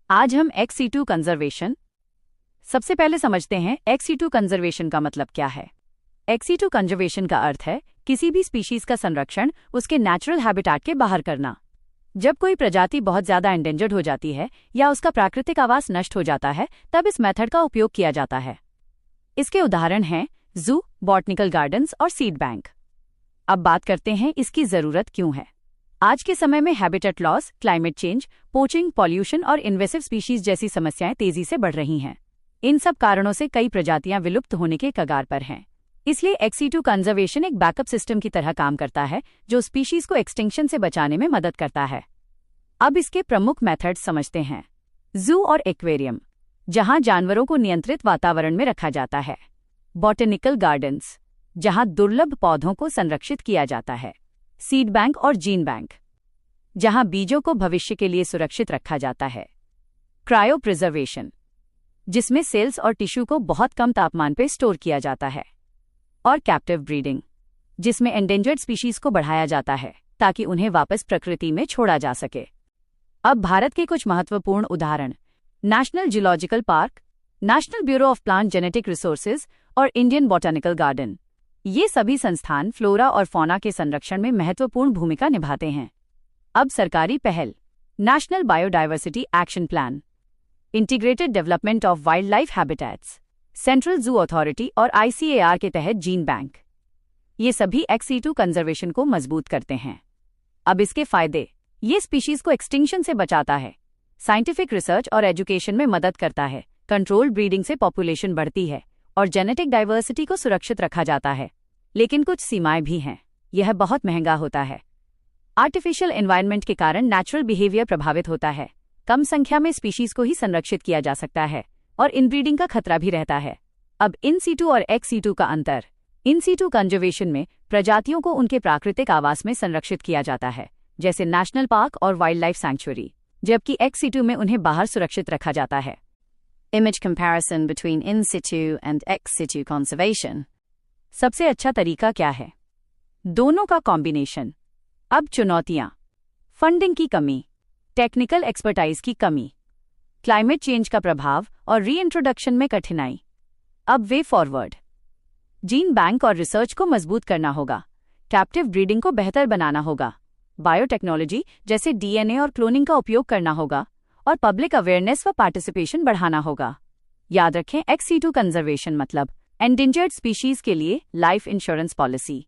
आज हम XC2 conservation. सबसे पहले समझते हैं XC2 कंजर्वेशन का मतलब क्या है। XC2 कंजर्वेशन का अर्थ है किसी भी स्पीशीज का संरक्षण उसके नेचुरल हैबिटेट के बाहर करना। जब कोई प्रजाति बहुत ज्यादा एंडेंजर्ड हो जाती है या उसका प्राकृतिक आवास नष्ट हो जाता है, तब इस मेथड का उपयोग किया जाता है। इसके उदाहरण हैं जू, बॉटनिकल गार्डन्स और सीड बैंक। अब बात करते हैं इसकी जरूरत क्यों है। आज के समय में habitat loss, climate change, poaching, pollution और इन्वेसिव स्पीशीज जैसी समस्याएं तेजी से बढ़ रही हैं। इन सब कारणों से कई प्रजातियां विलुप्त होने के कगार पर हैं। इसलिए XC2 कंजर्वेशन एक बैकअप सिस्टम की तरह काम करता है जो स्पीशीज को एक्सटिंक्शन से बचाने में मदद करता है। अब इसके प्रमुख मेथड्स समझते हैं। जू और एक्वेरियम, जहां जानवरों को नियंत्रित वातावरण में रखा जाता है। बॉटनिकल गार्डन्स, जहां दुर्लभ पौधों को संरक्षित किया जाता है। सीड बैंक और जीन बैंक, जहां बीजों को भविष्य के लिए सुरक्षित रखा जाता है। क्रायो प्रिजर्वेशन, जिसमें सेल्स और टिश्यू को बहुत कम तापमान पर स्टोर किया जाता है। और कैप्टिव ब्रीडिंग, जिसमें एंडेंजर्ड स्पीशीज को बढ़ाया जाता है ताकि उन्हें वापस प्रकृति में छोड़ा जा सके। अब भारत के कुछ महत्वपूर्ण उदाहरण: national geological park, national bureau of plant genetic resources और इंडियन बॉटनिकल गार्डन। ये सभी संस्थान फ्लोरा और फौना के संरक्षण में महत्वपूर्ण भूमिका निभाते हैं। अब सरकारी पहल: national biodiversity action plan, integrated development of wild life habitats, central zoo authority और ICAR के तहत जीन बैंक। ये सभी XC2 कंजर्वेशन को मजबूत करते हैं। अब इसके फायदे: ये स्पीशीज को एक्सटिंक्शन से बचाता है, साइंटिफिक रिसर्च और एजुकेशन में मदद करता है, कंट्रोल ब्रीडिंग से पॉपुलेशन बढ़ती है और जेनेटिक डाइवर्सिटी को सुरक्षित रखा जाता है। लेकिन कुछ सीमाएं भी हैं। यह बहुत महंगा होता है। आर्टिफिशियल एनवायरनमेंट के कारण नेचुरल बिहेवियर प्रभावित होता है। कम संख्या में स्पीशीज को ही संरक्षित किया जा सकता है और इनब्रीडिंग का खतरा भी रहता है। अब इन सीटू और XC2 का अंतर: इन सीटू कंजर्वेशन में प्रजातियों को उनके प्राकृतिक आवास में संरक्षित किया जाता है, जैसे नेशनल पार्क और वाइल्ड लाइफ सैंक्चुरी, जबकि XC2 में उन्हें बाहर सुरक्षित रखा जाता है। Image comparison between in situ and ex situ conservation. सबसे अच्छा तरीका क्या है? दोनों का कॉम्बिनेशन। अब चुनौतियां: फंडिंग की कमी, टेक्निकल एक्सपर्टाइज की कमी, क्लाइमेट चेंज का प्रभाव और रीइंट्रोडक्शन में कठिनाई। अब वे फॉरवर्ड: जीन बैंक और रिसर्च को मजबूत करना होगा, कैप्टिव ब्रीडिंग को बेहतर बनाना होगा, बायोटेक्नोलॉजी जैसे DNA और क्लोनिंग का उपयोग करना होगा और पब्लिक अवेयरनेस व पार्टिसिपेशन बढ़ाना होगा। याद रखें, XC2 कंजर्वेशन मतलब एंडेंजर्ड स्पीशीज के लिए लाइफ इंश्योरेंस पॉलिसी।